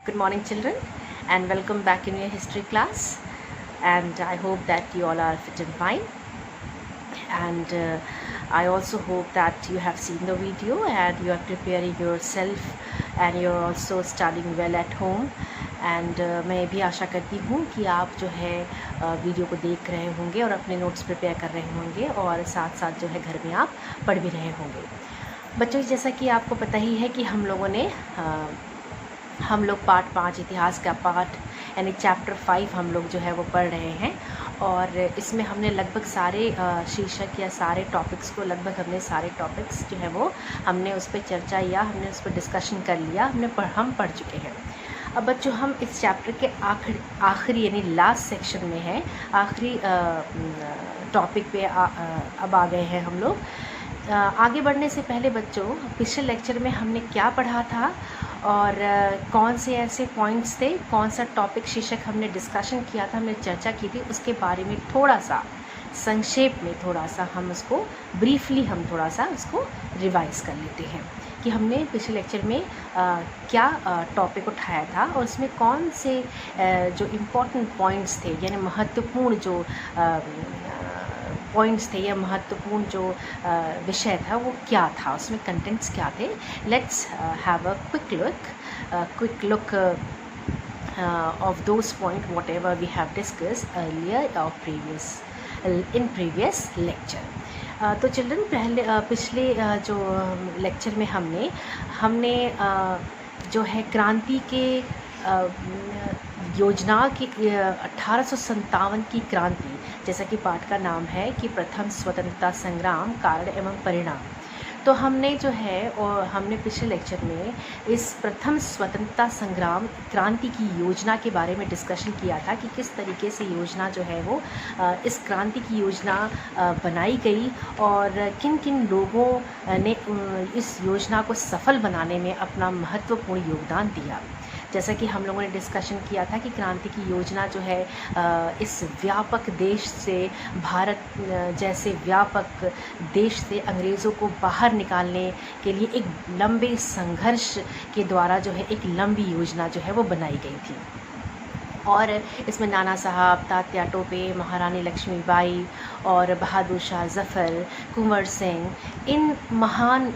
Good morning, children, and welcome back in your history class. And I hope that you all are fit and fine. And I also hope that you have seen the video and you are preparing yourself and you're also studying well at home. And मैं भी आशा करती हूँ कि आप जो है video को देख रहे होंगे और अपने नोट्स प्रिपेयर कर रहे होंगे और साथ साथ जो है घर में आप पढ़ भी रहे होंगे। बच्चों, जैसा कि आपको पता ही है कि हम लोग पार्ट 5 इतिहास का पार्ट यानी चैप्टर 5 हम लोग जो है वो पढ़ रहे हैं और इसमें हमने लगभग सारे शीर्षक या सारे टॉपिक्स को हमने सारे टॉपिक्स जो है वो हमने उस पर चर्चा या हमने उस पर डिस्कशन कर लिया, हम पढ़ चुके हैं। अब बच्चों हम इस चैप्टर के आखिरी यानी लास्ट सेक्शन में है, आखिरी टॉपिक पे अब आ गए हैं हम लोग। आगे बढ़ने से पहले बच्चों पिछले लेक्चर में हमने क्या पढ़ा था और कौन से ऐसे पॉइंट्स थे, कौन सा टॉपिक शीर्षक हमने डिस्कशन किया था, हमने चर्चा की थी, उसके बारे में थोड़ा सा संक्षेप में हम उसको ब्रीफली थोड़ा सा उसको रिवाइज़ कर लेते हैं कि हमने पिछले लेक्चर में क्या टॉपिक उठाया था और उसमें कौन से जो इम्पोर्टेंट पॉइंट्स थे यानी महत्वपूर्ण जो पॉइंट्स थे या महत्वपूर्ण जो विषय था वो क्या था, उसमें कंटेंट्स क्या थे। Let's have a quick look of those point whatever we have discussed earlier or in previous lecture। तो चिल्ड्रन पिछले जो लेक्चर में हमने जो है क्रांति के योजना की 1857 की क्रांति, जैसा कि पाठ का नाम है कि प्रथम स्वतंत्रता संग्राम कारण एवं परिणाम। तो हमने जो है और हमने पिछले लेक्चर में इस प्रथम स्वतंत्रता संग्राम क्रांति की योजना के बारे में डिस्कशन किया था कि किस तरीके से योजना जो है वो इस क्रांति की योजना बनाई गई और किन किन लोगों ने इस योजना को सफल बनाने में अपना महत्वपूर्ण योगदान दिया। जैसा कि हम लोगों ने डिस्कशन किया था कि क्रांति की योजना जो है इस व्यापक देश से, भारत जैसे व्यापक देश से अंग्रेज़ों को बाहर निकालने के लिए एक लंबे संघर्ष के द्वारा जो है एक लंबी योजना जो है वो बनाई गई थी। और इसमें नाना साहब, तात्या टोपे, महारानी लक्ष्मीबाई और बहादुर शाह जफ़र, कुंवर सिंह, इन महान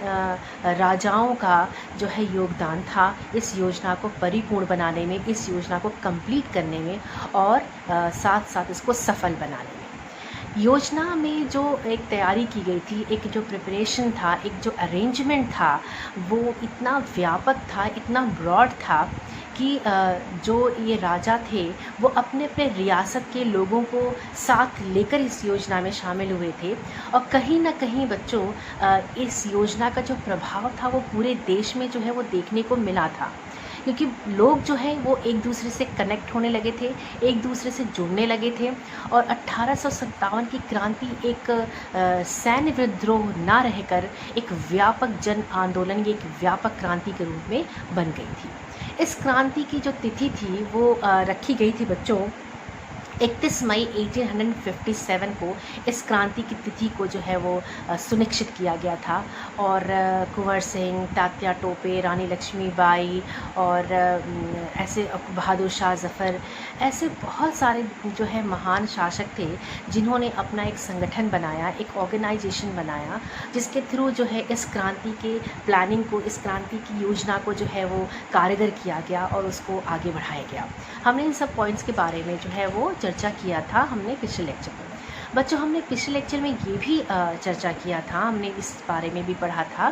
राजाओं का जो है योगदान था इस योजना को परिपूर्ण बनाने में, इस योजना को कंप्लीट करने में और साथ साथ इसको सफल बनाने में। योजना में जो एक तैयारी की गई थी, एक जो प्रिपरेशन था, एक जो अरेंजमेंट था, वो इतना व्यापक था, इतना ब्रॉड था कि जो ये राजा थे वो अपने अपने रियासत के लोगों को साथ लेकर इस योजना में शामिल हुए थे और कहीं ना कहीं बच्चों इस योजना का जो प्रभाव था वो पूरे देश में जो है वो देखने को मिला था, क्योंकि लोग जो है वो एक दूसरे से कनेक्ट होने लगे थे, एक दूसरे से जुड़ने लगे थे और 1857 की क्रांति एक सैन्य विद्रोह ना रहकर एक व्यापक जन आंदोलन, एक व्यापक क्रांति के रूप में बन गई थी। इस क्रांति की जो तिथि थी वो रखी गई थी बच्चों 31 मई 1857 को इस क्रांति की तिथि को जो है वो सुनिश्चित किया गया था और कुंवर सिंह, तात्या टोपे, रानी लक्ष्मीबाई और ऐसे बहादुर शाह जफ़र, ऐसे बहुत सारे जो है महान शासक थे जिन्होंने अपना एक संगठन बनाया, एक ऑर्गेनाइजेशन बनाया जिसके थ्रू जो है इस क्रांति के प्लानिंग को, इस क्रांति की योजना को जो है वो कारगर किया गया और उसको आगे बढ़ाया गया। हमने इन सब पॉइंट्स के बारे में जो है वो चर्चा किया था हमने पिछले लेक्चर में। बच्चों हमने पिछले लेक्चर में ये भी चर्चा किया था, हमने इस बारे में भी पढ़ा था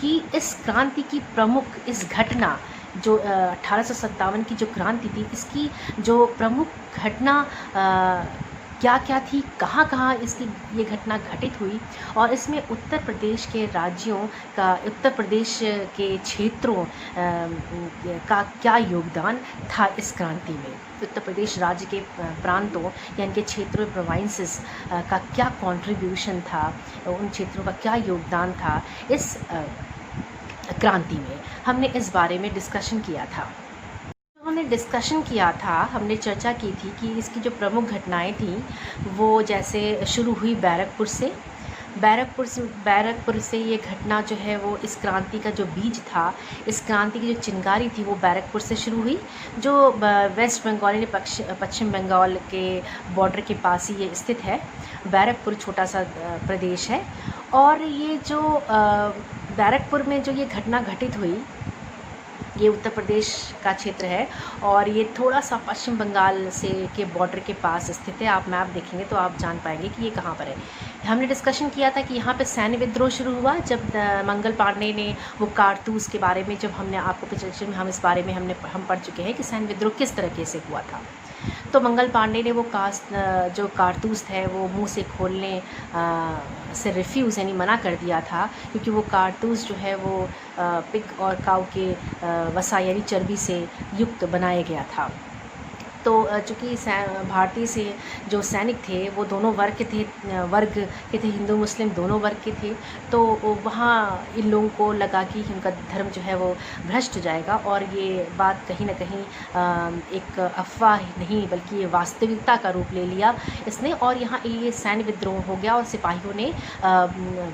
कि इस क्रांति की प्रमुख इस घटना जो 1857 की जो क्रांति थी, इसकी जो प्रमुख घटना क्या क्या थी, कहाँ कहाँ इसकी ये घटना घटित हुई और इसमें उत्तर प्रदेश के राज्यों का, उत्तर प्रदेश के क्षेत्रों का क्या योगदान था इस क्रांति में, उत्तर प्रदेश राज्य के प्रांतों या इनके क्षेत्रों, प्रोविंसेस का क्या कंट्रीब्यूशन था, उन क्षेत्रों का क्या योगदान था इस क्रांति में, हमने इस बारे में डिस्कशन किया था। हमने डिस्कशन किया था, हमने चर्चा की थी कि इसकी जो प्रमुख घटनाएं थी वो जैसे शुरू हुई बैरकपुर से, बैरकपुर से ये घटना जो है वो इस क्रांति का जो बीज था, इस क्रांति की जो चिंगारी थी वो बैरकपुर से शुरू हुई, जो वेस्ट बंगाल यानी पश्चिम बंगाल के बॉर्डर के पास ही ये स्थित है। बैरकपुर छोटा सा प्रदेश है, और ये जो बैरकपुर में जो ये घटना घटित हुई, ये उत्तर प्रदेश का क्षेत्र है और ये थोड़ा सा पश्चिम बंगाल से के बॉर्डर के पास स्थित है। आप मैप देखेंगे तो आप जान पाएंगे कि ये कहाँ पर है। हमने डिस्कशन किया था कि यहाँ पे सैन्य विद्रोह शुरू हुआ जब मंगल पांडे ने वो कारतूस के बारे में, जब हमने आपको पिछले लेक्चर में हम इस बारे में हम पढ़ चुके हैं कि सैन्य विद्रोह किस तरीके से हुआ था। तो मंगल पांडे ने वो जो कारतूस है वो मुंह से खोलने से रिफ्यूज़ यानी मना कर दिया था, क्योंकि वो कारतूस जो है वो पिग और काऊ के वसा यानी चर्बी से युक्त बनाया गया था। तो चूँकि भारतीय से जो सैनिक थे वो दोनों वर्ग के थे, हिंदू मुस्लिम दोनों वर्ग के थे। तो वहाँ इन लोगों को लगा कि उनका धर्म जो है वो भ्रष्ट हो जाएगा, और ये बात कहीं ना कहीं एक अफवाह नहीं बल्कि ये वास्तविकता का रूप ले लिया इसने, और यहाँ ये सैन्य विद्रोह हो गया और सिपाहियों ने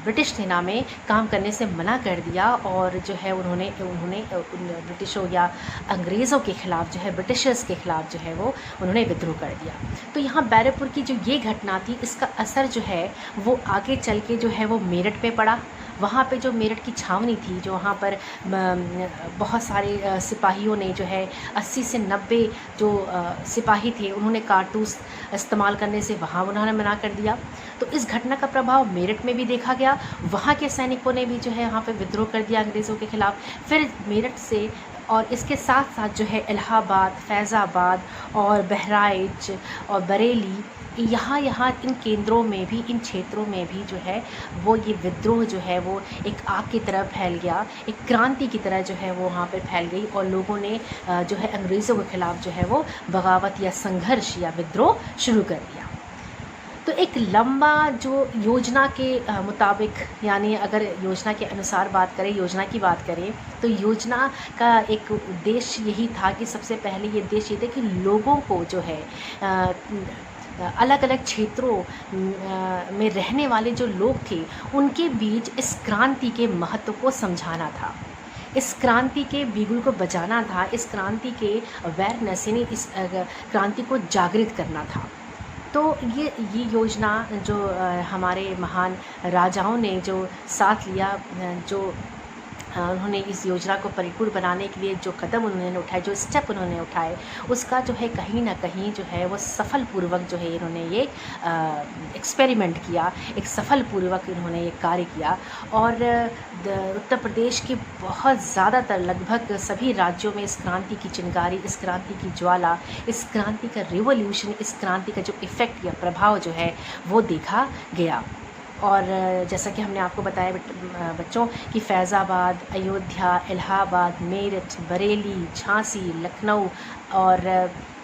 ब्रिटिश सेना में काम करने से मना कर दिया, और जो है उन्होंने ब्रिटिशों या अंग्रेज़ों के ख़िलाफ़ जो है, ब्रिटिशर्स के ख़िलाफ़ जो है वो उन्होंने विद्रोह कर दिया। तो यहाँ बैरकपुर की जो ये घटना थी, इसका असर जो है वो आगे चल के जो है वो मेरठ पे पड़ा। वहाँ पे जो मेरठ की छावनी थी, जो वहाँ पर बहुत सारे सिपाहियों ने जो है 80 से 90 जो सिपाही थे उन्होंने कारतूस इस्तेमाल करने से वहाँ उन्होंने मना कर दिया। तो इस घटना का प्रभाव मेरठ में भी देखा गया। वहाँ के सैनिकों ने भी जो है यहाँ पे विद्रोह कर दिया अंग्रेज़ों के ख़िलाफ़। फिर मेरठ से और इसके साथ साथ जो है इलाहाबाद, फैज़ाबाद और बहराइच और बरेली, यहाँ इन केंद्रों में भी, इन क्षेत्रों में भी जो है वो ये विद्रोह जो है वो एक आग की तरह फैल गया, एक क्रांति की तरह जो है वो वहाँ पर फैल गई, और लोगों ने जो है अंग्रेज़ों के ख़िलाफ़ जो है वो बगावत या संघर्ष या विद्रोह शुरू कर दिया। तो एक लंबा जो योजना के मुताबिक, यानी अगर योजना के अनुसार बात करें, योजना की बात करें, तो योजना का एक उद्देश्य यही था कि सबसे पहले ये उद्देश्य ये था कि लोगों को जो है अलग अलग क्षेत्रों में रहने वाले जो लोग थे उनके बीच इस क्रांति के महत्व को समझाना था, इस क्रांति के बिगुल को बजाना था, इस क्रांति के अवेयरनेस यानी इस क्रांति को जागृत करना था। तो ये योजना जो हमारे महान राजाओं ने जो साथ लिया, जो उन्होंने इस योजना को परिपूर्ण बनाने के लिए जो कदम उन्होंने उठाए, जो स्टेप उन्होंने उठाए, उसका जो है कहीं ना कहीं जो है वो सफलपूर्वक जो है इन्होंने ये एक्सपेरिमेंट किया, एक सफलपूर्वक इन्होंने ये कार्य किया। और उत्तर प्रदेश के बहुत ज़्यादातर लगभग सभी राज्यों में इस क्रांति की चिंगारी, इस क्रांति की ज्वाला, इस क्रांति का रिवोल्यूशन, इस क्रांति का जो इफ़ेक्ट या प्रभाव जो है वो देखा गया। और जैसा कि हमने आपको बताया बच्चों कि फैज़ाबाद, अयोध्या, इलाहाबाद, मेरठ, बरेली, झांसी, लखनऊ और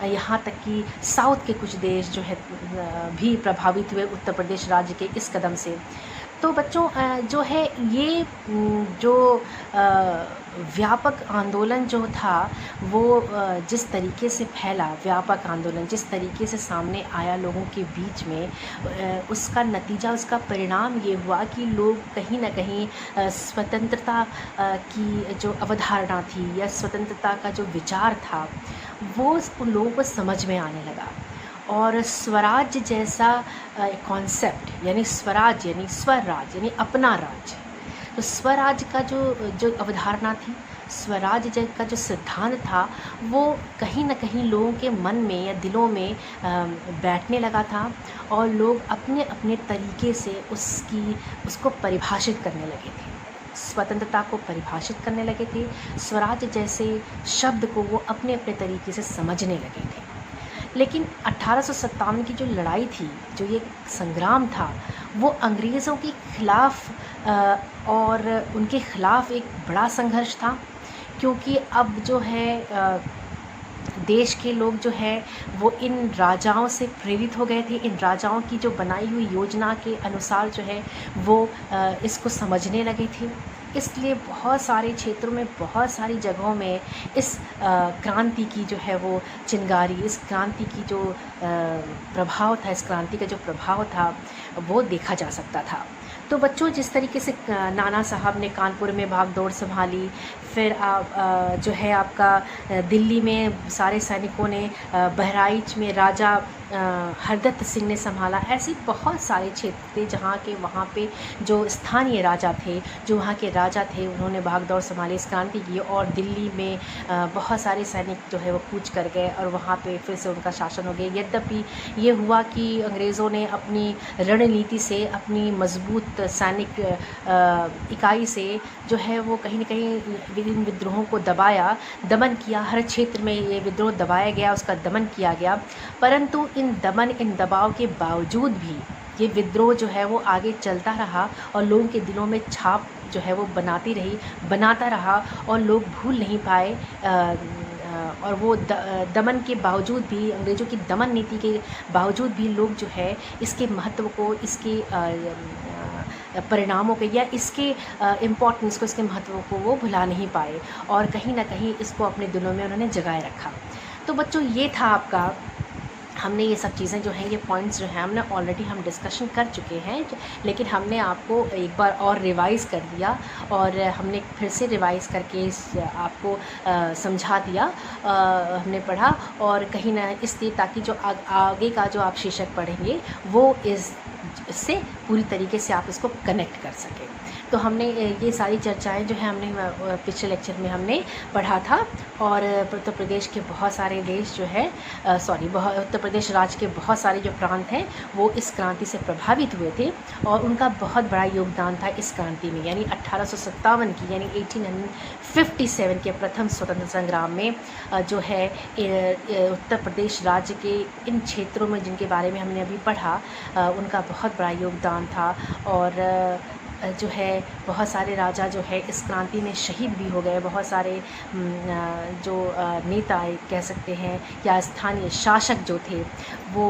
यहाँ तक कि साउथ के कुछ देश जो है भी प्रभावित हुए उत्तर प्रदेश राज्य के इस कदम से। तो बच्चों जो है ये जो व्यापक आंदोलन जो था वो जिस तरीके से फैला, व्यापक आंदोलन जिस तरीके से सामने आया लोगों के बीच में, उसका नतीजा, उसका परिणाम ये हुआ कि लोग कहीं ना कहीं स्वतंत्रता की जो अवधारणा थी या स्वतंत्रता का जो विचार था वो उन लोगों को समझ में आने लगा। और स्वराज्य जैसा कॉन्सेप्ट, यानी स्वराज्य यानी स्वराज यानी अपना राज्य, तो स्वराज का जो अवधारणा थी, स्वराज्य का जो सिद्धांत था वो कहीं ना कहीं लोगों के मन में या दिलों में बैठने लगा था, और लोग अपने अपने तरीके से उसको परिभाषित करने लगे थे, स्वतंत्रता को परिभाषित करने लगे थे, स्वराज्य जैसे शब्द को वो अपने अपने तरीके से समझने लगे थे। लेकिन 1857 की जो लड़ाई थी, जो ये संग्राम था, वो अंग्रेज़ों के ख़िलाफ़ और उनके ख़िलाफ़ एक बड़ा संघर्ष था, क्योंकि अब जो है देश के लोग जो है वो इन राजाओं से प्रेरित हो गए थे, इन राजाओं की जो बनाई हुई योजना के अनुसार जो है वो इसको समझने लगे थे। इसलिए बहुत सारे क्षेत्रों में, बहुत सारी जगहों में इस क्रांति की जो है वो चिंगारी, इस क्रांति की जो प्रभाव था, इस क्रांति का जो प्रभाव था वो देखा जा सकता था। तो बच्चों, जिस तरीके से नाना साहब ने कानपुर में भागदौड़ संभाली, फिर जो है आपका दिल्ली में सारे सैनिकों ने, बहराइच में राजा हरदत्त सिंह ने संभाला, ऐसे बहुत सारे क्षेत्र थे जहाँ के वहाँ पे जो स्थानीय राजा थे, जो वहाँ के राजा थे, उन्होंने भागदौड़ संभाली, इस क्रांति की। और दिल्ली में बहुत सारे सैनिक जो है वो कूच कर गए और वहाँ पे फिर से उनका शासन हो गया। यद्यपि ये हुआ कि अंग्रेज़ों ने अपनी रणनीति से, अपनी मजबूत सैनिक इकाई से जो है वो कहीं न कहीं इन विद्रोहों को दबाया, दमन किया। हर क्षेत्र में ये विद्रोह दबाया गया, उसका दमन किया गया। परंतु इन दबाव के बावजूद भी ये विद्रोह जो है वो आगे चलता रहा और लोगों के दिलों में छाप जो है वो बनाता रहा और लोग भूल नहीं पाए। और वो दमन के बावजूद भी, अंग्रेज़ों की दमन नीति के बावजूद भी लोग जो है इसके महत्व को, इसके परिणामों को या इसके इम्पोर्टेंस को, इसके महत्व को वो भुला नहीं पाए और कहीं ना कहीं इसको अपने दिलों में उन्होंने जगाए रखा। तो बच्चों, ये था आपका, हमने ये सब चीज़ें जो हैं, ये पॉइंट्स जो हैं हमने ऑलरेडी हम डिस्कशन कर चुके हैं, लेकिन हमने आपको एक बार और रिवाइज़ कर दिया और हमने फिर से रिवाइज़ करके आपको समझा दिया, हमने पढ़ा और कहीं ना इसलिए ताकि जो आगे का जो आप शीर्षक पढ़ेंगे वो इससे पूरी तरीके से आप इसको कनेक्ट कर सकें। तो हमने ये सारी चर्चाएं जो है हमने पिछले लेक्चर में हमने पढ़ा था। और उत्तर प्रदेश के बहुत सारे देश जो है उत्तर प्रदेश राज्य के बहुत सारे जो प्रांत हैं वो इस क्रांति से प्रभावित हुए थे और उनका बहुत बड़ा योगदान था इस क्रांति में, यानी 1857 की, यानी 1857 के प्रथम स्वतंत्रता संग्राम में जो है उत्तर प्रदेश राज्य के इन क्षेत्रों में जिनके बारे में हमने अभी पढ़ा, उनका बहुत बड़ा योगदान था। और जो है बहुत सारे राजा जो है इस क्रांति में शहीद भी हो गए, बहुत सारे जो नेता कह सकते हैं या स्थानीय शासक जो थे वो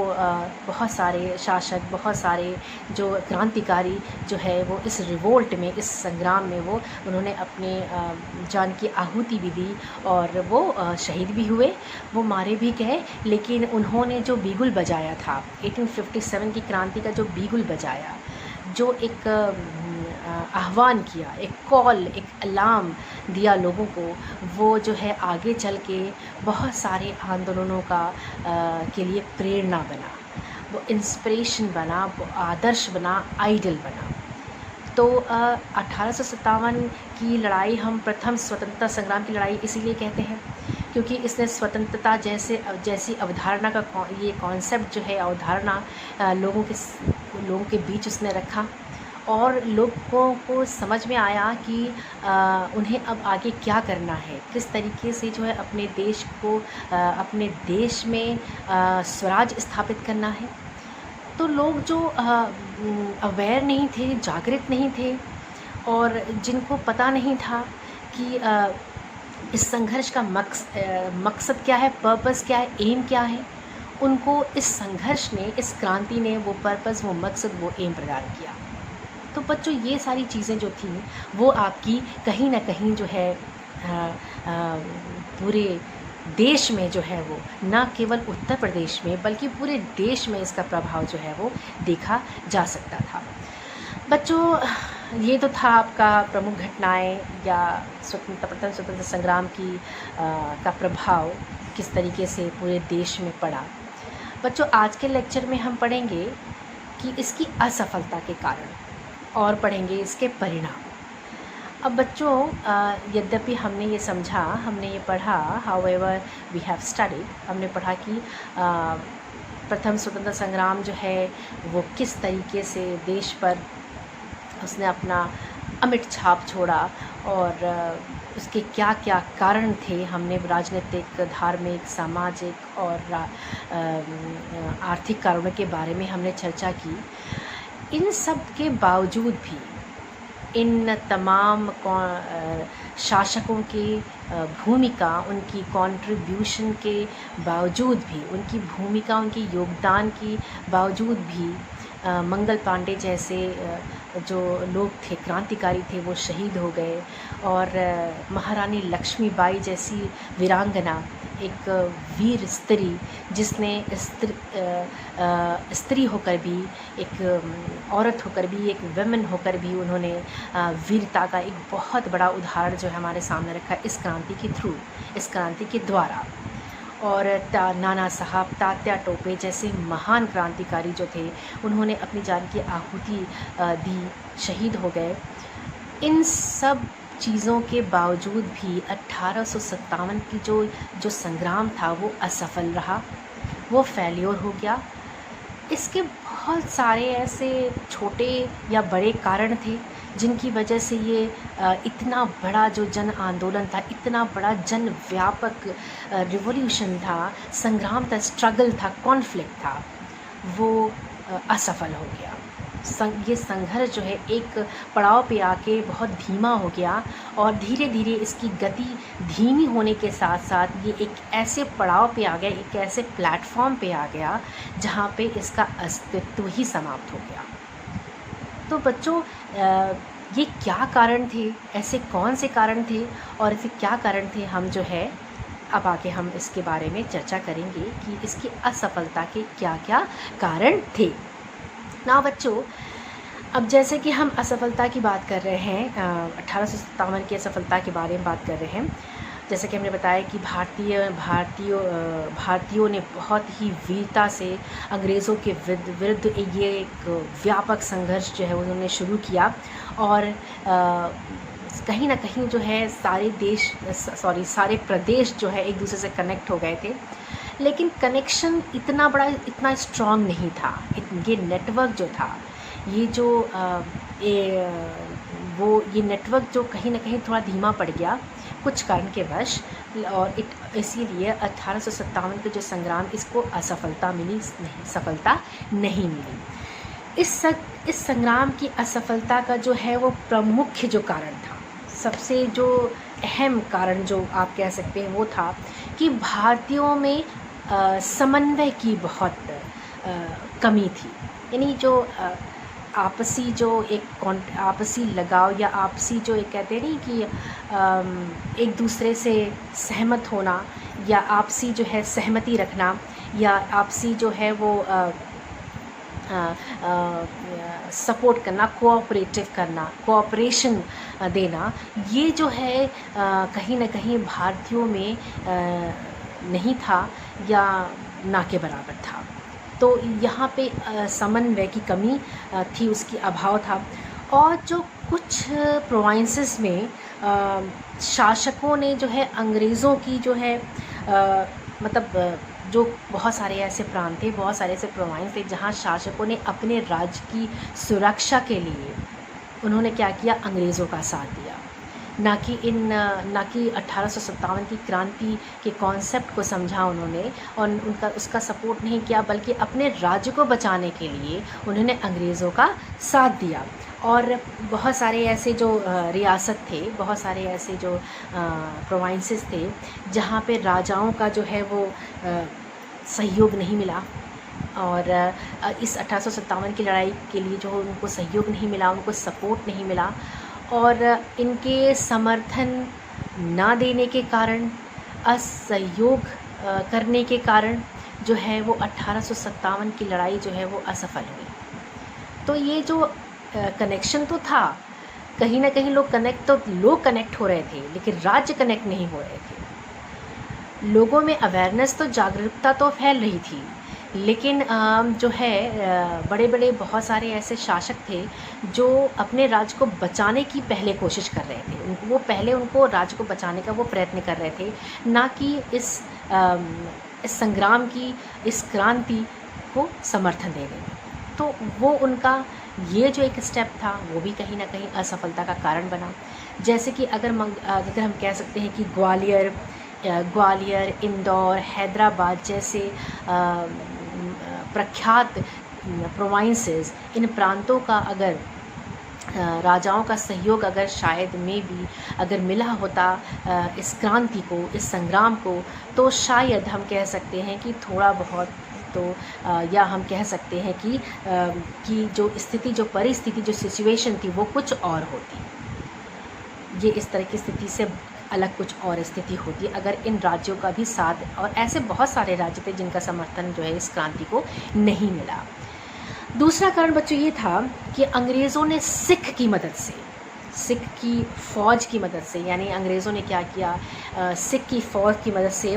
बहुत सारे शासक, बहुत सारे जो क्रांतिकारी जो है वो इस रिवोल्ट में, इस संग्राम में वो उन्होंने अपने जान की आहुति भी दी और वो शहीद भी हुए, वो मारे भी गए। लेकिन उन्होंने जो बिगुल बजाया था 1857 की क्रांति का, जो बिगुल बजाया, जो एक आह्वान किया, एक कॉल, एक अलार्म दिया लोगों को, वो जो है आगे चल के बहुत सारे आंदोलनों के लिए प्रेरणा बना, वो इंस्पिरेशन बना, वो आदर्श बना, आइडल बना। तो 1857 की लड़ाई हम प्रथम स्वतंत्रता संग्राम की लड़ाई इसीलिए कहते हैं क्योंकि इसने स्वतंत्रता जैसी अवधारणा का, ये कॉन्सेप्ट जो है, अवधारणा लोगों के बीच उसने रखा और लोगों को समझ में आया कि उन्हें अब आगे क्या करना है, किस तरीके से जो है अपने देश को, अपने देश में स्वराज स्थापित करना है। तो लोग जो अवेयर नहीं थे, जागृत नहीं थे और जिनको पता नहीं था कि इस संघर्ष का मकसद क्या है, पर्पस क्या है, एम क्या है, उनको इस संघर्ष ने, इस क्रांति ने वो पर्पस, वो मकसद, वो एम प्रदान किया। तो बच्चों, ये सारी चीज़ें जो थी वो आपकी कहीं ना कहीं जो है पूरे देश में जो है वो, ना केवल उत्तर प्रदेश में बल्कि पूरे देश में इसका प्रभाव जो है वो देखा जा सकता था। बच्चों, ये तो था आपका प्रमुख घटनाएं या स्वतंत्रता संग्राम का प्रभाव किस तरीके से पूरे देश में पड़ा। बच्चों, आज के लेक्चर में हम पढ़ेंगे कि इसकी असफलता के कारण और पढ़ेंगे इसके परिणाम। अब बच्चों, यद्यपि हमने ये समझा, हमने ये पढ़ा, हाउएवर वी हैव स्टडीड, हमने पढ़ा कि प्रथम स्वतंत्रता संग्राम जो है वो किस तरीके से देश पर उसने अपना अमिट छाप छोड़ा और उसके क्या क्या कारण थे। हमने राजनीतिक, धार्मिक, सामाजिक और आर्थिक कारणों के बारे में हमने चर्चा की। इन सब के बावजूद भी, इन तमाम शासकों की भूमिका, उनकी कंट्रीब्यूशन के बावजूद भी, उनकी भूमिका, उनकी योगदान की बावजूद भी मंगल पांडे जैसे जो लोग थे, क्रांतिकारी थे, वो शहीद हो गए और महारानी लक्ष्मीबाई जैसी वीरांगना, एक वीर स्त्री जिसने स्त्री होकर भी, एक औरत होकर भी, एक वुमेन होकर भी उन्होंने वीरता का एक बहुत बड़ा उदाहरण जो है हमारे सामने रखा इस क्रांति के थ्रू, इस क्रांति के द्वारा। और नाना साहब, तात्या टोपे जैसे महान क्रांतिकारी जो थे, उन्होंने अपनी जान की आहुति दी, शहीद हो गए। इन सब चीज़ों के बावजूद भी 1857 की जो संग्राम था वो असफल रहा, वो फेल्योर हो गया। इसके बहुत सारे ऐसे छोटे या बड़े कारण थे जिनकी वजह से ये इतना बड़ा जो जन आंदोलन था, इतना बड़ा जन व्यापक रिवॉल्यूशन था, संग्राम था, स्ट्रगल था, कॉन्फ्लिक्ट था, वो असफल हो गया। ये संघर्ष जो है एक पड़ाव पे आके बहुत धीमा हो गया और धीरे धीरे इसकी गति धीमी होने के साथ साथ ये एक ऐसे पड़ाव पे आ गया, एक ऐसे प्लेटफॉर्म पे आ गया जहाँ पे इसका अस्तित्व ही समाप्त हो गया। तो बच्चों, ये क्या कारण थे, ऐसे कौन से कारण थे और ऐसे क्या कारण थे, हम जो है अब आगे हम इसके बारे में चर्चा करेंगे कि इसकी असफलता के क्या क्या कारण थे ना बच्चों। अब जैसे कि हम असफलता की बात कर रहे हैं, 1857 की असफलता के बारे में बात कर रहे हैं, जैसे कि हमने बताया कि भारतीयों ने बहुत ही वीरता से अंग्रेज़ों के विरुद्ध ये एक व्यापक संघर्ष जो है उन्होंने शुरू किया और कहीं ना कहीं जो है सारे प्रदेश जो है एक दूसरे से कनेक्ट हो गए थे, लेकिन कनेक्शन इतना बड़ा, इतना स्ट्रॉन्ग नहीं था। ये नेटवर्क जो था, ये जो ये नेटवर्क जो कहीं ना कहीं थोड़ा धीमा पड़ गया कुछ कारण के वश, और इसीलिए 1857 के जो संग्राम, इसको सफलता नहीं मिली। इस संग्राम की असफलता का जो है वो प्रमुख जो कारण था, सबसे जो अहम कारण जो आप कह सकते हैं वो था कि भारतीयों में समन्वय की बहुत कमी थी। यानी जो आपसी लगाव या आपसी जो एक कहते हैं नहीं कि एक दूसरे से सहमत होना या आपसी जो है सहमति रखना या आपसी जो है वो सपोर्ट करना, कोऑपरेशन देना, ये जो है कहीं ना कहीं भारतीयों में नहीं था या ना के बराबर था। तो यहाँ पे समन्वय की कमी थी, उसकी अभाव था। और जो कुछ प्रोविंसेस में शासकों ने जो है अंग्रेज़ों की जो है मतलब जो बहुत सारे ऐसे प्रांत थे, बहुत सारे ऐसे प्रोविंस थे जहाँ शासकों ने अपने राज्य की सुरक्षा के लिए उन्होंने क्या किया, अंग्रेज़ों का साथ दिया, ना कि 1857 की क्रांति के कॉन्सेप्ट को समझा उन्होंने और उसका सपोर्ट नहीं किया, बल्कि अपने राज्य को बचाने के लिए उन्होंने अंग्रेज़ों का साथ दिया। और बहुत सारे ऐसे जो रियासत थे, बहुत सारे ऐसे जो प्रोविंसेस थे जहाँ पे राजाओं का जो है वो सहयोग नहीं मिला, और इस 1857 की लड़ाई के लिए जो उनको सहयोग नहीं मिला, उनको सपोर्ट नहीं मिला, और इनके समर्थन ना देने के कारण, असहयोग करने के कारण जो है वो 1857 की लड़ाई जो है वो असफल हुई। तो ये जो कनेक्शन तो था, कहीं ना कहीं लोग कनेक्ट हो रहे थे, लेकिन राज्य कनेक्ट नहीं हो रहे थे। लोगों में अवेयरनेस तो, जागरूकता तो फैल रही थी, लेकिन जो है बड़े बहुत सारे ऐसे शासक थे जो अपने राज्य को बचाने की पहले कोशिश कर रहे थे। वो पहले उनको राज्य को बचाने का वो प्रयत्न कर रहे थे, ना कि इस संग्राम की, इस क्रांति को समर्थन दे रहे थे। तो वो उनका ये जो एक स्टेप था वो भी कहीं ना कहीं असफलता का कारण बना। जैसे कि अगर हम कह सकते हैं कि ग्वालियर, इंदौर, हैदराबाद जैसे प्रख्यात प्रोविंसेस, इन प्रांतों का अगर राजाओं का सहयोग अगर शायद में भी अगर मिला होता इस क्रांति को, इस संग्राम को, तो शायद हम कह सकते हैं कि थोड़ा बहुत तो या हम कह सकते हैं कि जो स्थिति, जो परिस्थिति, जो सिचुएशन थी वो कुछ और होती। ये इस तरह की स्थिति से अलग कुछ और स्थिति होती अगर इन राज्यों का भी साथ, और ऐसे बहुत सारे राज्य थे जिनका समर्थन जो है इस क्रांति को नहीं मिला। दूसरा कारण बच्चों ये था कि अंग्रेज़ों ने सिख की मदद से, सिख की फ़ौज की मदद से, यानी अंग्रेज़ों ने क्या किया, सिख की फ़ौज की मदद से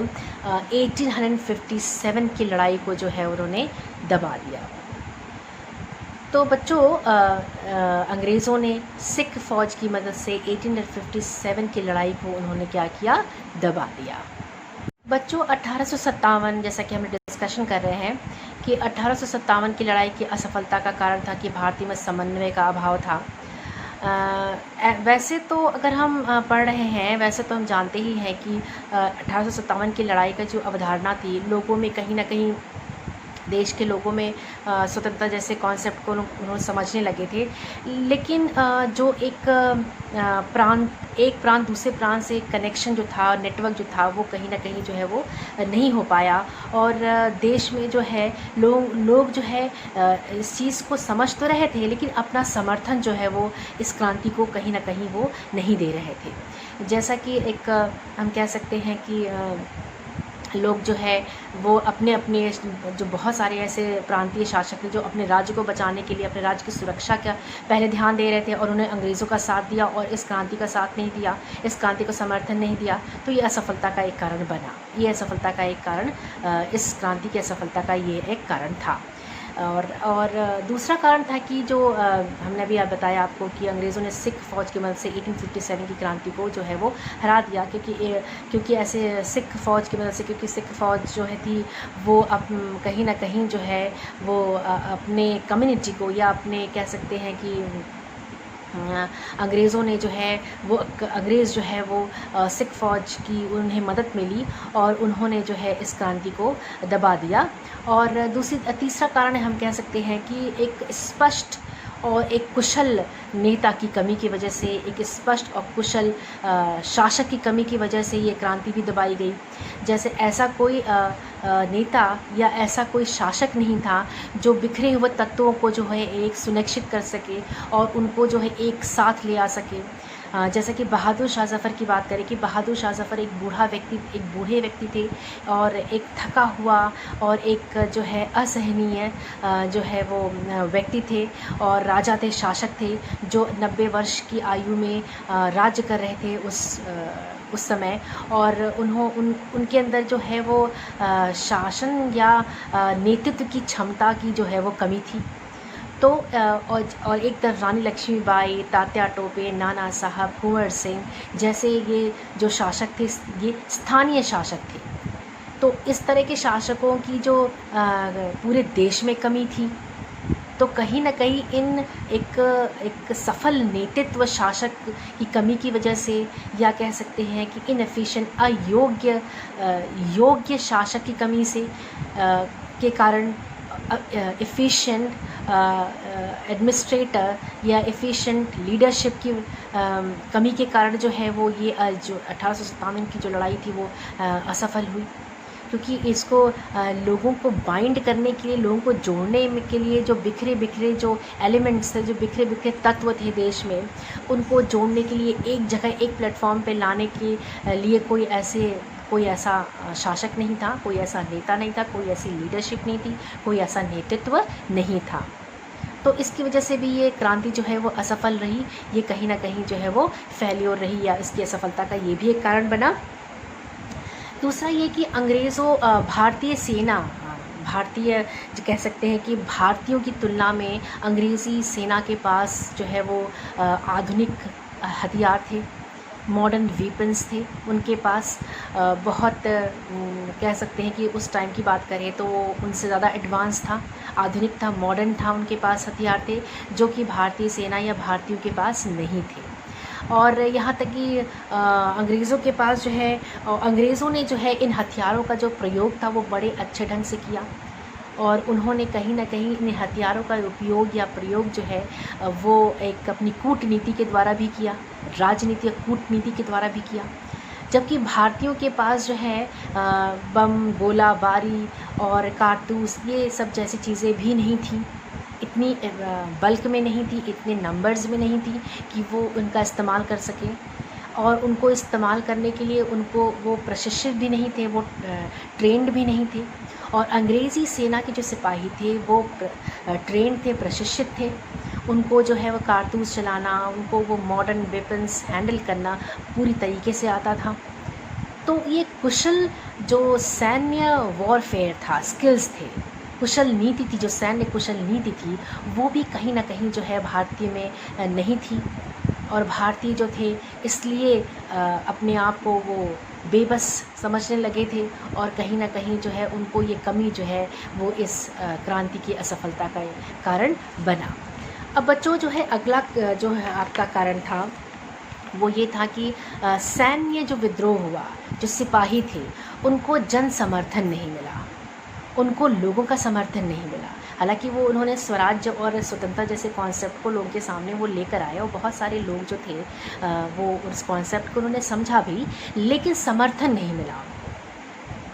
1857 की लड़ाई को जो है उन्होंने दबा दिया। तो बच्चों अंग्रेज़ों ने सिख फ़ौज की मदद से 1857 की लड़ाई को उन्होंने क्या किया, दबा दिया। बच्चों 1857, जैसा कि हम डिस्कशन कर रहे हैं कि 1857 की लड़ाई की असफलता का कारण था कि भारतीय में समन्वय का अभाव था। वैसे तो अगर हम पढ़ रहे हैं, वैसे तो हम जानते ही हैं कि 1857 की लड़ाई का जो अवधारणा थी, लोगों में कहीं ना कहीं, देश के लोगों में स्वतंत्रता जैसे कॉन्सेप्ट को उन्होंने समझने लगे थे। लेकिन जो एक प्रांत दूसरे प्रांत से कनेक्शन जो था, नेटवर्क जो था, वो कहीं ना कहीं जो है वो नहीं हो पाया। और देश में जो है लोग जो है इस चीज़ को समझ तो रहे थे, लेकिन अपना समर्थन जो है वो इस क्रांति को कहीं ना कहीं वो नहीं दे रहे थे। जैसा कि एक हम कह सकते हैं कि लोग जो है वो अपने अपने जो बहुत सारे ऐसे प्रांतीय शासक थे जो अपने राज्य को बचाने के लिए, अपने राज्य की सुरक्षा का पहले ध्यान दे रहे थे, और उन्हें अंग्रेज़ों का साथ दिया और इस क्रांति का साथ नहीं दिया, इस क्रांति को समर्थन नहीं दिया। तो ये असफलता का एक कारण बना, ये असफलता का एक कारण, इस क्रांति की असफलता का ये एक कारण था। और दूसरा कारण था कि जो हमने अभी बताया आपको कि अंग्रेज़ों ने सिख फ़ौज की मदद से 1857 की क्रांति को जो है वो हरा दिया, क्योंकि ऐसे सिख फ़ौज की मदद से, क्योंकि सिख फ़ौज जो है थी वो कहीं ना कहीं जो है वो अपने कम्युनिटी को, या अपने कह सकते हैं कि अंग्रेज़ों ने जो है वो अंग्रेज़ जो है वो सिख फ़ौज की उन्हें मदद मिली और उन्होंने जो है इस क्रांति को दबा दिया। और तीसरा कारण हम कह सकते हैं कि एक स्पष्ट और एक कुशल नेता की कमी की वजह से, एक स्पष्ट और कुशल शासक की कमी की वजह से ये क्रांति भी दबाई गई। जैसे ऐसा कोई नेता या ऐसा कोई शासक नहीं था जो बिखरे हुए तत्वों को जो है एक सुनिश्चित कर सके और उनको जो है एक साथ ले आ सके। जैसा कि बहादुर शाह ज़फ़र की बात करें कि बहादुर शाह ज़फ़र एक बूढ़े व्यक्ति थे और एक थका हुआ और एक जो है असहनीय जो है वो व्यक्ति थे, और राजा थे, शासक थे जो 90 वर्ष की आयु में राज्य कर रहे थे उस समय। और उनके अंदर जो है वो शासन या नेतृत्व की क्षमता की जो है वो कमी थी। तो और एक तरफ रानी लक्ष्मीबाई, तात्या टोपे, नाना साहब, कुंवर सिंह जैसे ये जो शासक थे, ये स्थानीय शासक थे। तो इस तरह के शासकों की जो पूरे देश में कमी थी, तो कहीं ना कहीं एक सफल नेतृत्व शासक की कमी की वजह से, या कह सकते हैं कि इनएफिशिएंट, योग्य शासक की कमी से के कारण एफिशिएंट एडमिनिस्ट्रेटर या एफिशिएंट लीडरशिप की कमी के कारण जो है वो ये जो 1857 की जो लड़ाई थी वो असफल हुई। क्योंकि इसको लोगों को बाइंड करने के लिए, लोगों को जोड़ने के लिए जो बिखरे जो एलिमेंट्स थे, जो बिखरे तत्व थे देश में, उनको जोड़ने के लिए एक जगह, एक प्लेटफॉर्म पे लाने के लिए कोई ऐसा शासक नहीं था, कोई ऐसा नेता नहीं था, कोई ऐसी लीडरशिप नहीं थी, कोई ऐसा नेतृत्व नहीं था। तो इसकी वजह से भी ये क्रांति जो है वो असफल रही, ये कहीं ना कहीं जो है वो फेल्योर रही, या इसकी असफलता का ये भी एक कारण बना। दूसरा ये कि अंग्रेज़ों भारतीय सेना, जो कह सकते हैं कि भारतीयों की तुलना में अंग्रेज़ी सेना के पास जो है वो आधुनिक हथियार थे, मॉडर्न वेपन्स थे उनके पास। बहुत कह सकते हैं कि उस टाइम की बात करें तो वो उनसे ज़्यादा एडवांस था, आधुनिक था, मॉडर्न था, उनके पास हथियार थे जो कि भारतीय सेना या भारतीयों के पास नहीं थे। और यहाँ तक कि अंग्रेज़ों के पास जो है, अंग्रेज़ों ने जो है इन हथियारों का जो प्रयोग था वो बड़े अच्छे ढंग से किया, और उन्होंने कहीं ना कहीं इन हथियारों का उपयोग या प्रयोग जो है वो एक अपनी कूटनीति के द्वारा भी किया, राजनीति या कूटनीति के द्वारा भी किया। जबकि भारतीयों के पास जो है बम, गोला बारी और कारतूस, ये सब जैसी चीज़ें भी नहीं थी, इतनी बल्क में नहीं थी, इतने नंबर्स में नहीं थी कि वो उनका इस्तेमाल कर सकें। और उनको इस्तेमाल करने के लिए उनको वो प्रशिक्षित भी नहीं थे, वो ट्रेंड भी नहीं थे। और अंग्रेज़ी सेना के जो सिपाही थे वो ट्रेंड थे, प्रशिक्षित थे। उनको जो है वो कारतूस चलाना, उनको वो मॉडर्न वेपन्स हैंडल करना पूरी तरीके से आता था। तो ये कुशल जो सैन्य वॉरफेयर था, स्किल्स थे, कुशल नीति थी, जो सैन्य कुशल नीति थी, वो भी कहीं ना कहीं जो है भारतीय में नहीं थी। और भारतीय जो थे इसलिए अपने आप को वो बेबस समझने लगे थे, और कहीं ना कहीं जो है उनको ये कमी जो है वो इस क्रांति की असफलता का कारण बना। अब बच्चों जो है अगला जो है आपका कारण था वो ये था कि सैन्य जो विद्रोह हुआ, जो सिपाही थे उनको जन समर्थन नहीं मिला, उनको लोगों का समर्थन नहीं मिला। हालांकि वो उन्होंने स्वराज्य और स्वतंत्रता जैसे कॉन्सेप्ट को लोगों के सामने वो लेकर आए, और बहुत सारे लोग जो थे वो उस कॉन्सेप्ट को उन्होंने समझा भी, लेकिन समर्थन नहीं मिला।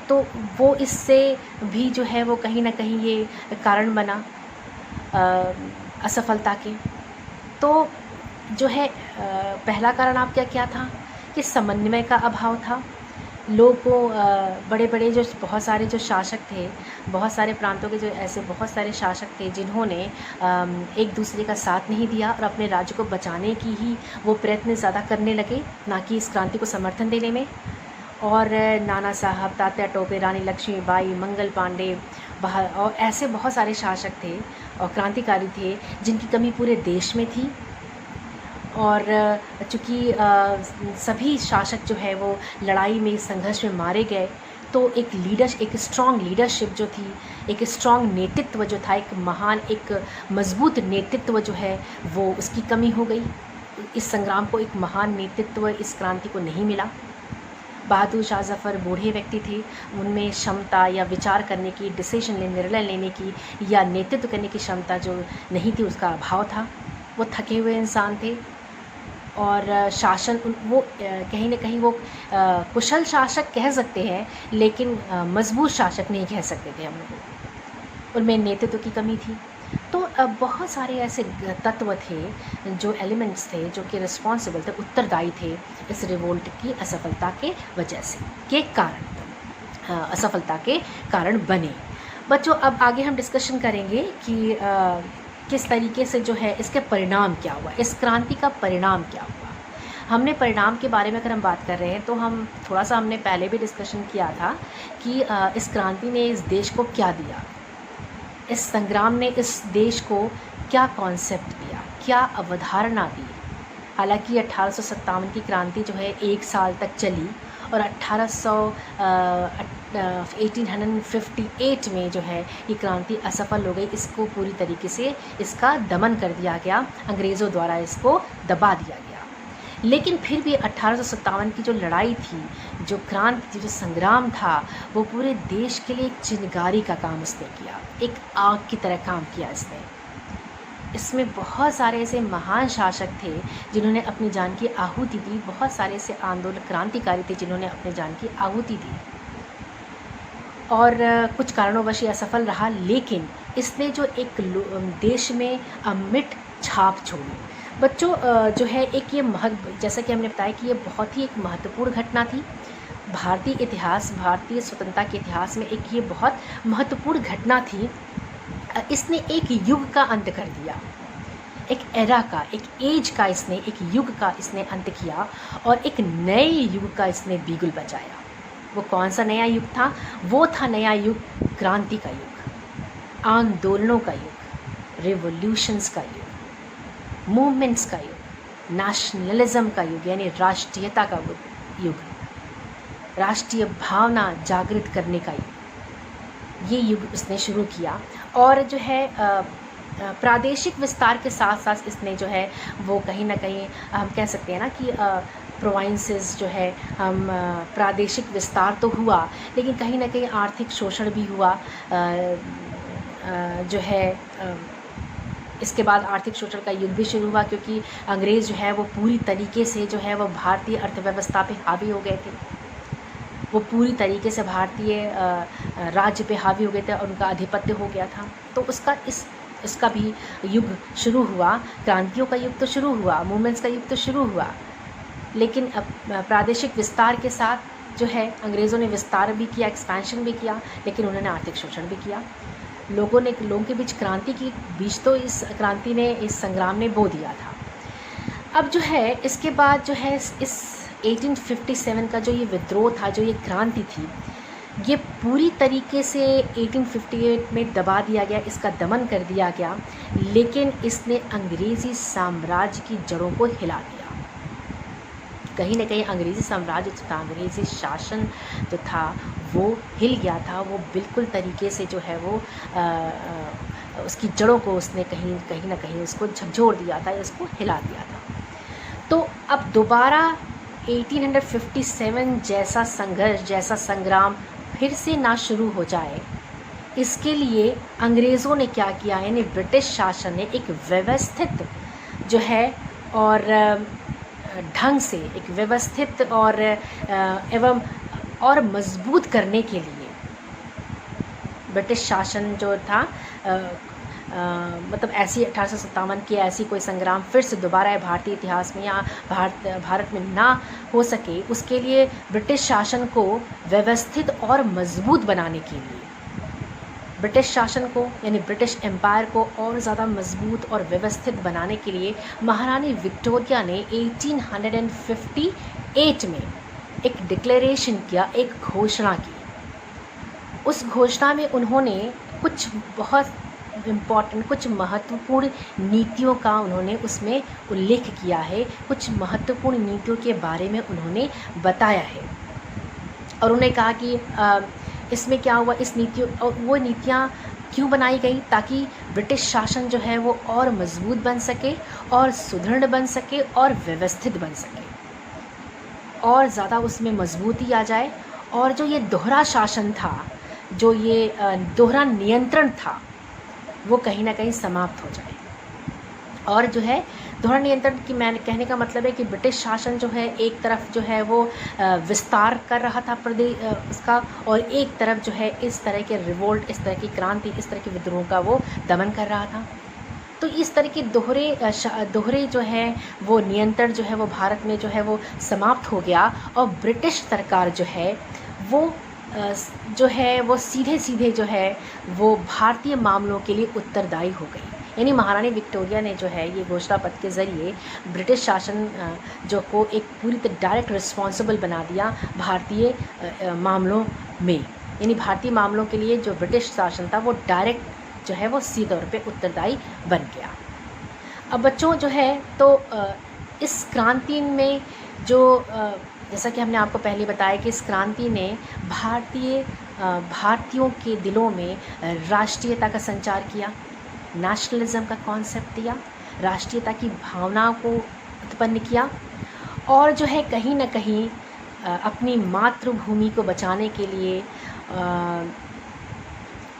तो वो इससे भी जो है वो कहीं ना कहीं ये कारण बना असफलता के। तो जो है पहला कारण आपका क्या था कि समन्वय का अभाव था। लोग को बड़े बड़े जो बहुत सारे जो शासक थे, बहुत सारे प्रांतों के जो ऐसे बहुत सारे शासक थे जिन्होंने एक दूसरे का साथ नहीं दिया और अपने राज्य को बचाने की ही वो प्रयत्न ज़्यादा करने लगे, ना कि इस क्रांति को समर्थन देने में। और नाना साहब, तात्या टोपे, रानी लक्ष्मीबाई, मंगल पांडे और ऐसे बहुत सारे शासक थे और क्रांतिकारी थे जिनकी कमी पूरे देश में थी। और चूँकि सभी शासक जो है वो लड़ाई में, संघर्ष में मारे गए, तो एक स्ट्रॉन्ग लीडरशिप जो थी, एक स्ट्रॉन्ग नेतृत्व जो था, एक महान, एक मजबूत नेतृत्व जो है वो उसकी कमी हो गई। इस संग्राम को एक महान नेतृत्व इस क्रांति को नहीं मिला। बहादुर शाह जफ़र बूढ़े व्यक्ति थे, उनमें क्षमता या विचार करने की, निर्णय लेने की या नेतृत्व करने की क्षमता जो नहीं थी, उसका अभाव था। वो थके हुए इंसान थे और शासन वो कहीं ना कहीं वो कुशल शासक कह सकते हैं, लेकिन मजबूत शासक नहीं कह सकते थे हम लोग। उनमें नेतृत्व की कमी थी। तो बहुत सारे ऐसे तत्व थे, जो एलिमेंट्स थे, जो कि रिस्पॉन्सिबल थे, उत्तरदायी थे इस रिवोल्ट की असफलता के वजह से, के कारण, असफलता के कारण बने। बच्चों अब आगे हम डिस्कशन करेंगे कि किस तरीके से जो है इसके परिणाम क्या हुआ, इस क्रांति का परिणाम क्या हुआ। हमने परिणाम के बारे में अगर हम बात कर रहे हैं तो हम थोड़ा सा हमने पहले भी डिस्कशन किया था कि इस क्रांति ने इस देश को क्या दिया, इस संग्राम ने इस देश को क्या कॉन्सेप्ट दिया, क्या अवधारणा दी। हालांकि 1857 की क्रांति जो है 1 साल तक चली और 1858 में जो है ये क्रांति असफल हो गई। इसको पूरी तरीके से इसका दमन कर दिया गया, अंग्रेज़ों द्वारा इसको दबा दिया गया। लेकिन फिर भी 1857 की जो लड़ाई थी, जो क्रांति, जो संग्राम था, वो पूरे देश के लिए एक चिंगारी का काम उसने किया, एक आग की तरह काम किया इसने। इसमें बहुत सारे ऐसे महान शासक थे जिन्होंने अपनी जान की आहुति दी, बहुत सारे ऐसे आंदोलन क्रांतिकारी थे जिन्होंने अपनी जान की आहुति दी, और कुछ कारणों ये असफल रहा, लेकिन इसने जो एक देश में अमिट छाप छोड़ी। बच्चों जो है एक ये जैसा कि हमने बताया कि ये बहुत ही एक महत्वपूर्ण घटना थी भारतीय इतिहास, भारतीय स्वतंत्रता के इतिहास में एक ये बहुत महत्वपूर्ण घटना थी। इसने एक युग का अंत कर दिया, एक एरा का, एक एज का, इसने एक युग का इसने अंत किया और एक नए युग का इसने बिगुल बजाया। वो कौन सा नया युग था? वो था नया युग क्रांति का युग, आंदोलनों का युग, रिवॉल्यूशंस का युग, मूवमेंट्स का युग, नेशनलिज्म का युग, यानी राष्ट्रीयता का युग, राष्ट्रीय भावना जागृत करने का युग। ये युग उसने शुरू किया। और जो है प्रादेशिक विस्तार के साथ साथ इसने जो है वो कहीं ना कहीं हम कह सकते हैं ना कि प्रोविंसेस जो है, हम प्रादेशिक विस्तार तो हुआ, लेकिन कहीं ना कहीं आर्थिक शोषण भी हुआ। जो है इसके बाद आर्थिक शोषण का युग भी शुरू हुआ, क्योंकि अंग्रेज़ जो है वो पूरी तरीके से जो है वो भारतीय अर्थव्यवस्था पे हावी हो गए थे, वो पूरी तरीके से भारतीय राज्य पे हावी हो गए थे और उनका आधिपत्य हो गया था। तो इसका भी युग शुरू हुआ, क्रांतियों का युग तो शुरू हुआ, मूवमेंट्स का युग तो शुरू हुआ, लेकिन प्रादेशिक विस्तार के साथ जो है अंग्रेज़ों ने विस्तार भी किया, एक्सपेंशन भी किया, लेकिन उन्होंने आर्थिक शोषण भी किया। लोगों के बीच क्रांति की बीज तो इस क्रांति ने, इस संग्राम ने बो दिया था। अब जो है इसके बाद जो है इस 1857 का जो ये विद्रोह था, जो ये क्रांति थी, ये पूरी तरीके से 1858 में दबा दिया गया, इसका दमन कर दिया गया, लेकिन इसने अंग्रेज़ी साम्राज्य की जड़ों को हिला दिया। कहीं ना कहीं अंग्रेज़ी साम्राज्य जो था, अंग्रेज़ी शासन जो था वो हिल गया था। वो बिल्कुल तरीके से जो है वो उसकी जड़ों को उसने कहीं ना कहीं उसको झकझोर दिया था, इसको हिला दिया था। तो अब दोबारा 1857 जैसा संघर्ष, जैसा संग्राम फिर से ना शुरू हो जाए, इसके लिए अंग्रेज़ों ने क्या किया, यानी ब्रिटिश शासन ने एक व्यवस्थित जो है और ढंग से, एक व्यवस्थित और एवं और मजबूत करने के लिए ब्रिटिश शासन जो था मतलब ऐसी 1857 की ऐसी कोई संग्राम फिर से दोबारा भारतीय इतिहास में या भारत में ना हो सके, उसके लिए ब्रिटिश शासन को व्यवस्थित और मजबूत बनाने के लिए, ब्रिटिश शासन को यानी ब्रिटिश एम्पायर को और ज़्यादा मजबूत और व्यवस्थित बनाने के लिए महारानी विक्टोरिया ने 1858 में एक डिक्लेरेशन किया, एक घोषणा की। उस घोषणा में उन्होंने कुछ बहुत इम्पॉर्टेंट, कुछ महत्वपूर्ण नीतियों का उन्होंने उसमें उल्लेख किया है, कुछ महत्वपूर्ण नीतियों के बारे में उन्होंने बताया है। और उन्होंने कहा कि इसमें क्या हुआ, इस नीतियों और वो नीतियाँ क्यों बनाई गई, ताकि ब्रिटिश शासन जो है वो और मजबूत बन सके और सुदृढ़ बन सके और व्यवस्थित बन सके, और ज़्यादा उसमें मजबूती आ जाए, और जो ये दोहरा शासन था, जो ये दोहरा नियंत्रण था, वो कहीं ना कहीं समाप्त हो जाए। और जो है दोहरा नियंत्रण की मैंने कहने का मतलब है कि ब्रिटिश शासन जो है एक तरफ जो है वो विस्तार कर रहा था प्रदेश उसका, और एक तरफ जो है इस तरह के रिवोल्ट, इस तरह की क्रांति, इस तरह के विद्रोह का वो दमन कर रहा था। तो इस तरह के दोहरे जो है वो नियंत्रण जो है वो भारत में जो है वो समाप्त हो गया, और ब्रिटिश सरकार जो है वो सीधे सीधे जो है वो भारतीय मामलों के लिए उत्तरदायी हो गई। यानी महारानी विक्टोरिया ने जो है ये घोषणा पत्र के ज़रिए ब्रिटिश शासन जो को एक पूरी तरह डायरेक्ट रिस्पॉन्सिबल बना दिया भारतीय मामलों में। यानी भारतीय मामलों के लिए जो ब्रिटिश शासन था वो डायरेक्ट जो है वो सीधे तौर पे उत्तरदायी बन गया। अब बच्चों जो है तो इस क्रांति में जो जैसा कि हमने आपको पहले बताया कि इस क्रांति ने भारतीयों के दिलों में राष्ट्रीयता का संचार किया, नेशनलिज्म का कॉन्सेप्ट दिया, राष्ट्रीयता की भावना को उत्पन्न किया, और जो है कहीं ना कहीं अपनी मातृभूमि को बचाने के लिए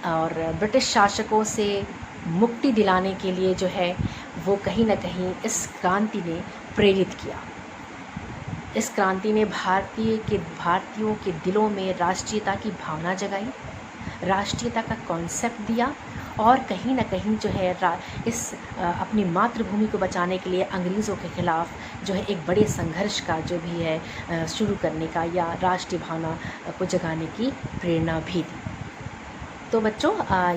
और ब्रिटिश शासकों से मुक्ति दिलाने के लिए जो है वो कहीं ना कहीं इस क्रांति ने प्रेरित किया। इस क्रांति ने भारतीयों के दिलों में राष्ट्रीयता की भावना जगाई, राष्ट्रीयता का कॉन्सेप्ट दिया, और कहीं ना कहीं जो है अपनी मातृभूमि को बचाने के लिए अंग्रेज़ों के ख़िलाफ़ जो है एक बड़े संघर्ष का जो भी है शुरू करने का या राष्ट्रीय भावना को जगाने की प्रेरणा भी दी। तो बच्चों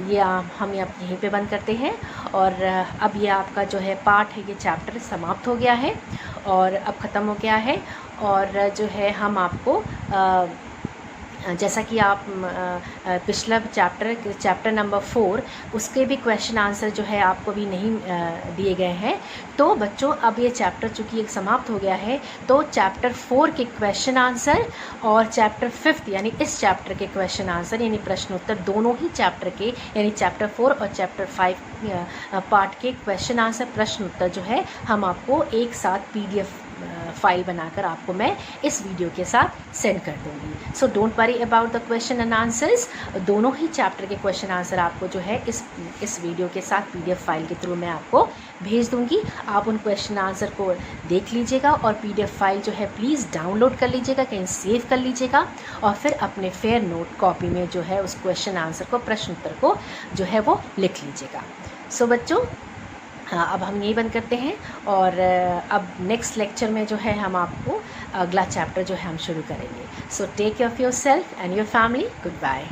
ये हम यहीं पे बंद करते हैं, और अब ये आपका जो है पाठ है, ये चैप्टर समाप्त हो गया है और अब ख़त्म हो गया है। और जो है हम आपको जैसा कि आप पिछला चैप्टर नंबर 4 उसके भी क्वेश्चन आंसर जो है आपको भी नहीं दिए गए हैं। तो बच्चों अब ये चैप्टर चूँकि एक समाप्त हो गया है, तो चैप्टर 4 के क्वेश्चन आंसर और चैप्टर 5 यानी इस चैप्टर के क्वेश्चन आंसर यानी प्रश्न उत्तर दोनों ही चैप्टर के यानी चैप्टर 4 और चैप्टर 5 पार्ट के क्वेश्चन आंसर प्रश्न उत्तर जो है हम आपको एक साथ PDF फाइल बनाकर आपको मैं इस वीडियो के साथ सेंड कर दूंगी। So don't worry about the question and answers. दोनों ही चैप्टर के क्वेश्चन आंसर आपको जो है इस वीडियो के साथ PDF फाइल के थ्रू मैं आपको भेज दूंगी। आप उन क्वेश्चन आंसर को देख लीजिएगा और PDF फाइल जो है प्लीज़ डाउनलोड कर लीजिएगा, कहीं सेव कर लीजिएगा, और फिर अपने फेयर नोट कॉपी में जो है उस क्वेश्चन आंसर को, प्रश्न उत्तर को जो है वो लिख लीजिएगा। सो बच्चों हाँ, अब हम यही बंद करते हैं और अब नेक्स्ट लेक्चर में जो है हम आपको अगला चैप्टर जो है हम शुरू करेंगे। So take care of yourself and your family. Good bye.